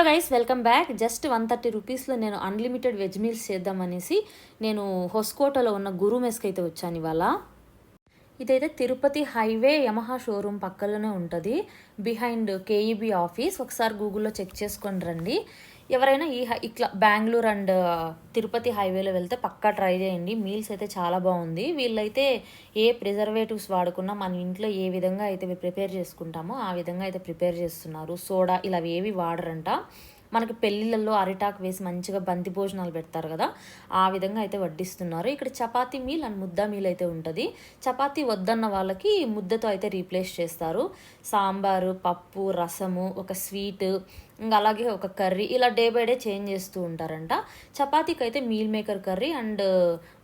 Guys, welcome back. Just 130 రూపీస్లో నేను unlimited veg meals చేద్దామనేసి నేను హొస్కోటలో ఉన్న గురు మెస్కి అయితే వచ్చాను ఇవాళ. ఇదైతే తిరుపతి హైవే యమహా షోరూమ్ పక్కలోనే ఉంటుంది, బిహైండ్ కేఈబీ ఆఫీస్. ఒకసారి గూగుల్లో చెక్ చేసుకొని రండి. ఎవరైనా ఇట్లా బెంగళూరు అండ్ తిరుపతి హైవేలో వెళ్తే పక్కా ట్రై చేయండి. మీల్స్ అయితే చాలా బాగుంది. వీళ్ళైతే ఏ ప్రిజర్వేటివ్స్ వాడకుండా మన ఇంట్లో ఏ విధంగా అయితే ప్రిపేర్ చేసుకుంటామో ఆ విధంగా అయితే ప్రిపేర్ చేస్తున్నారు. సోడా ఇలా ఏవి వాడరంట. మనకి పెళ్ళిళ్ళల్లో అరిటాకు వేసి మంచిగా బంతి భోజనాలు పెడతారు కదా, ఆ విధంగా అయితే వడ్డిస్తున్నారు. ఇక్కడ చపాతీ మీల్ అండ్ ముద్ద మీల్ అయితే ఉంటుంది. చపాతీ వద్దన్న వాళ్ళకి ముద్దతో అయితే రీప్లేస్ చేస్తారు. సాంబారు, పప్పు, రసము, ఒక స్వీట్, ఇంకా అలాగే ఒక కర్రీ, ఇలా డే బై డే చేంజ్ చేస్తూ ఉంటారంట. చపాతీకి అయితే మీల్ మేకర్ కర్రీ అండ్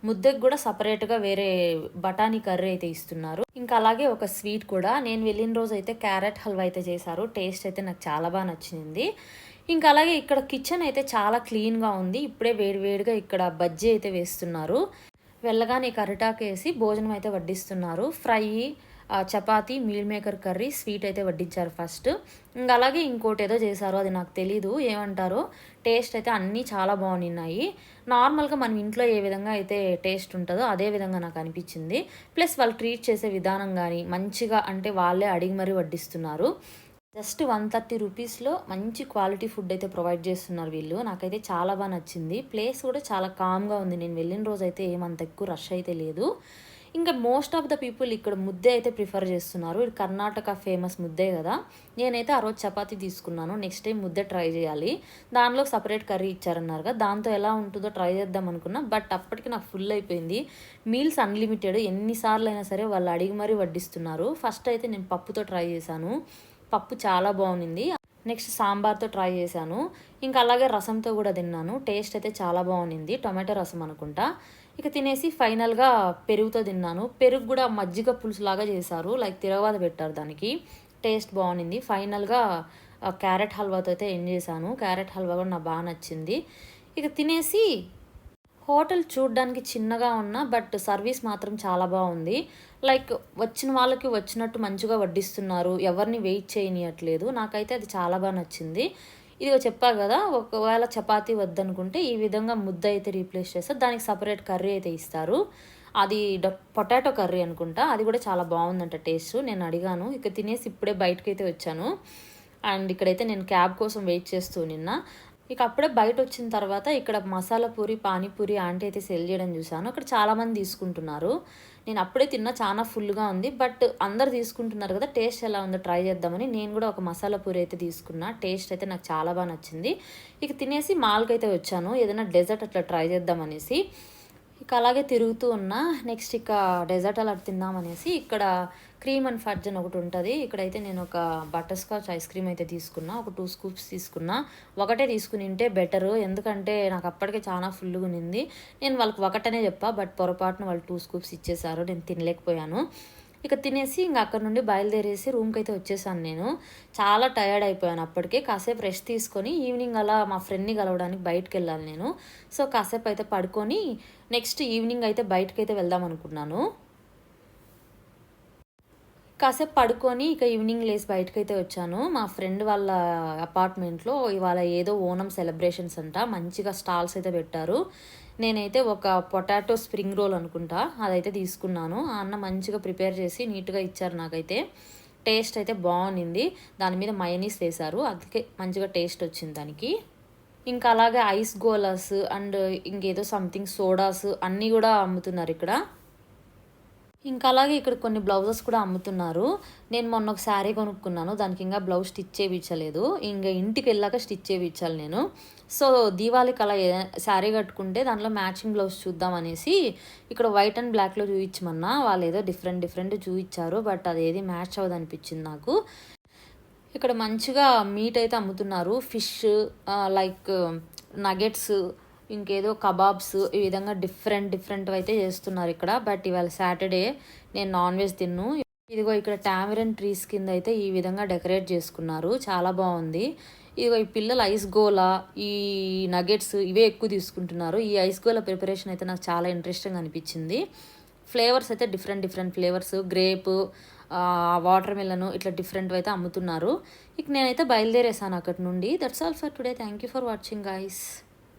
ముద్దకు కూడా సపరేట్గా వేరే బఠానీ కర్రీ అయితే ఇస్తున్నారు. ఇంకా అలాగే ఒక స్వీట్ కూడా. నేను వెళ్ళిన రోజు అయితే క్యారెట్ హల్వా అయితే చేశారు. టేస్ట్ అయితే నాకు చాలా బాగా నచ్చింది. ఇంకా అలాగే ఇక్కడ కిచెన్ అయితే చాలా క్లీన్గా ఉంది. ఇప్పుడే వేడివేడిగా ఇక్కడ బజ్జీ అయితే వేస్తున్నారు. వెళ్ళగానే అరిటాకు వేసి భోజనం అయితే వడ్డిస్తున్నారు. ఫ్రై, చపాతీ, మీల్ మేకర్ కర్రీ, స్వీట్ అయితే వడ్డించారు ఫస్ట్. ఇంకా అలాగే ఇంకోటి ఏదో చేశారు, అది నాకు తెలీదు ఏమంటారో. టేస్ట్ అయితే అన్నీ చాలా బాగున్నాయి. నార్మల్గా మనం ఇంట్లో ఏ విధంగా అయితే టేస్ట్ ఉంటుందో అదే విధంగా నాకు అనిపించింది. ప్లస్ వాళ్ళు ట్రీట్ చేసే విధానం కానీ మంచిగా, అంటే వాళ్ళే అడిగి మరీ వడ్డిస్తున్నారు. జస్ట్ 130 రూపీస్లో మంచి క్వాలిటీ ఫుడ్ అయితే ప్రొవైడ్ చేస్తున్నారు వీళ్ళు. నాకైతే చాలా బాగా నచ్చింది. ప్లేస్ కూడా చాలా కామ్గా ఉంది. నేను వెళ్ళిన రోజు అయితే ఏమంత ఎక్కువ రష్ అయితే లేదు. ఇంకా మోస్ట్ ఆఫ్ ద పీపుల్ ఇక్కడ ముద్దే అయితే ప్రిఫర్ చేస్తున్నారు. ఇది కర్ణాటక ఫేమస్ ముద్దే కదా. నేనైతే ఆ రోజు చపాతీ తీసుకున్నాను. నెక్స్ట్ టైం ముద్దే ట్రై చేయాలి. దానిలో సపరేట్ కర్రీ ఇచ్చారన్నారు కదా, దాంతో ఎలా ఉంటుందో ట్రై చేద్దాం అనుకున్నా. బట్ అప్పటికి నాకు ఫుల్ అయిపోయింది. మీల్స్ అన్లిమిటెడ్, ఎన్నిసార్లు అయినా సరే వాళ్ళు అడిగి మరీ వడ్డిస్తున్నారు. ఫస్ట్ అయితే నేను పప్పుతో ట్రై చేశాను. పప్పు చాలా బాగుంది. నెక్స్ట్ సాంబార్తో ట్రై చేశాను. ఇంకా అలాగే రసంతో కూడా తిన్నాను. టేస్ట్ అయితే చాలా బాగుంది. టొమాటో రసం అనుకుంటా. ఇక తినేసి ఫైనల్గా పెరుగుతో తిన్నాను. పెరుగు కూడా మజ్జిగ పులుసు లాగా చేశారు, లైక్ తిరగబాత పెట్టారు దానికి. టేస్ట్ బాగుంది. ఫైనల్గా క్యారెట్ హల్వాతో అయితే ఎంజాయ్ చేశాను. క్యారెట్ హల్వా కూడా నాకు బాగా నచ్చింది. ఇక తినేసి, హోటల్ చూడ్డానికి చిన్నగా ఉన్న బట్ సర్వీస్ మాత్రం చాలా బాగుంది. లైక్ వచ్చిన వాళ్ళకి వచ్చినట్టు మంచిగా వడ్డిస్తున్నారు, ఎవరిని వెయిట్ చేయనియట్లేదు. నాకైతే అది చాలా బాగా నచ్చింది. ఇదిగో చెప్పా కదా, ఒకవేళ చపాతీ వద్దనుకుంటే ఈ విధంగా ముద్ద అయితే రీప్లేస్ చేస్తారు. దానికి సపరేట్ కర్రీ అయితే ఇస్తారు. అది పొటాటో కర్రీ అనుకుంటా. అది కూడా చాలా బాగుందంట టేస్ట్. నేను అడిగాను. ఇక తినేసి ఇప్పుడే బయటకైతే వచ్చాను. అండ్ ఇక్కడైతే నేను క్యాబ్ కోసం వెయిట్ చేస్తూ నిన్న. ఇక అప్పుడే బయట వచ్చిన తర్వాత ఇక్కడ మసాలా పూరి, పానీపూరి ఆంటీ అయితే సెల్ చేయడం చూశాను. అక్కడ చాలామంది తీసుకుంటున్నారు. నేను అప్పుడే తిన్నా, చాలా ఫుల్గా ఉంది. బట్ అందరు తీసుకుంటున్నారు కదా, టేస్ట్ ఎలా ఉందో ట్రై చేద్దామని నేను కూడా ఒక మసాలా పూరి అయితే తీసుకున్నా. టేస్ట్ అయితే నాకు చాలా బాగా నచ్చింది. ఇక తినేసి మాల్కి అయితే వచ్చాను, ఏదైనా డెజర్ట్ అట్లా ట్రై చేద్దామనేసి. ఇక అలాగే తిరుగుతూ ఉన్నా. నెక్స్ట్ ఇక డెజర్ట్ అలా తిందామనేసి ఇక్కడ క్రీమ్ అండ్ ఫడ్జ్ అని ఒకటి ఉంటుంది. ఇక్కడైతే నేను ఒక బటర్ స్కాచ్ ఐస్ క్రీమ్ అయితే తీసుకున్నా. ఒక 2 స్కూప్స్ తీసుకున్నా. ఒకటే తీసుకుని ఉంటే బెటరు, ఎందుకంటే నాకు అప్పటికే చాలా ఫుల్గా ఉన్నింది. నేను వాళ్ళకి ఒకటనే చెప్పా, బట్ పొరపాటున వాళ్ళు 2 స్కూప్స్ ఇచ్చేసారు. నేను తినలేకపోయాను. ఇక తినేసి ఇంకా అక్కడ నుండి బయలుదేరేసి రూమ్కి అయితే వచ్చేసాను. నేను చాలా టయర్డ్ అయిపోయాను అప్పటికే. కాసేపు రెస్ట్ తీసుకొని ఈవినింగ్ అలా మా ఫ్రెండ్ని కలవడానికి బయటకు వెళ్ళాను నేను. సో కాసేపు అయితే పడుకొని నెక్స్ట్ ఈవినింగ్ అయితే బయటకైతే వెళ్దాం అనుకున్నాను. కాసేపు పడుకొని ఇక ఈవినింగ్ లేసి బయటకైతే వచ్చాను. మా ఫ్రెండ్ వాళ్ళ అపార్ట్మెంట్లో ఇవాళ ఏదో ఓనం సెలబ్రేషన్స్ అంట, మంచిగా స్టాల్స్ అయితే పెట్టారు. నేనైతే ఒక పొటాటో స్ప్రింగ్ రోల్ అనుకుంటా అదైతే తీసుకున్నాను. ఆ అన్న మంచిగా ప్రిపేర్ చేసి నీట్గా ఇచ్చారు. నాకైతే టేస్ట్ అయితే బాగుంది. దాని మీద మయోనీస్ వేశారు, అందుకే మంచిగా టేస్ట్ వచ్చింది దానికి. ఇంకా అలాగే ఐస్ గోలాస్ అండ్ ఇంకేదో సంథింగ్ సోడాస్ అన్నీ కూడా అమ్ముతున్నారు ఇక్కడ. ఇంకా అలాగే ఇక్కడ కొన్ని బ్లౌజెస్ కూడా అమ్ముతున్నారు. నేను మొన్న ఒక శారీ కొనుక్కున్నాను, దానికి ఇంకా బ్లౌజ్ స్టిచ్ చేయించలేదు. ఇంకా ఇంటికి వెళ్ళాక స్టిచ్ చేయించాలి నేను. సో దీవాళికి అలా శారీ కట్టుకుంటే దాంట్లో మ్యాచింగ్ బ్లౌజ్ చూద్దాం అనేసి ఇక్కడ వైట్ అండ్ బ్లాక్లో చూపించమన్నా. వాళ్ళు ఏదో డిఫరెంట్ చూపించారు, బట్ అదేది మ్యాచ్ అవ్వదు అనిపించింది నాకు. ఇక్కడ మంచిగా మీట్ అయితే అమ్ముతున్నారు. ఫిష్, లైక్ నగెట్స్, ఇంకేదో కబాబ్స్, ఈ విధంగా డిఫరెంట్ అయితే చేస్తున్నారు ఇక్కడ. బట్ ఇవాళ సాటర్డే, నేను నాన్ వెజ్ తిన్ను. ఇదిగో ఇక్కడ టామరన్ ట్రీస్ కింద అయితే ఈ విధంగా డెకరేట్ చేసుకున్నారు, చాలా బాగుంది. ఇదిగో ఈ పిల్లలు ఐస్ గోలా, ఈ నగెట్స్ ఇవే ఎక్కువ తీసుకుంటున్నారు. ఈ ఐస్ గోలా ప్రిపరేషన్ అయితే నాకు చాలా ఇంట్రెస్టింగ్ అనిపించింది. ఫ్లేవర్స్ అయితే డిఫరెంట్ ఫ్లేవర్స్, గ్రేప్, వాటర్ మిలను ఇట్లా డిఫరెంట్ అయితే అమ్ముతున్నారు. ఇక నేనైతే బయలుదేరేసాను అక్కడి నుండి. That's all for today. Thank you for watching guys.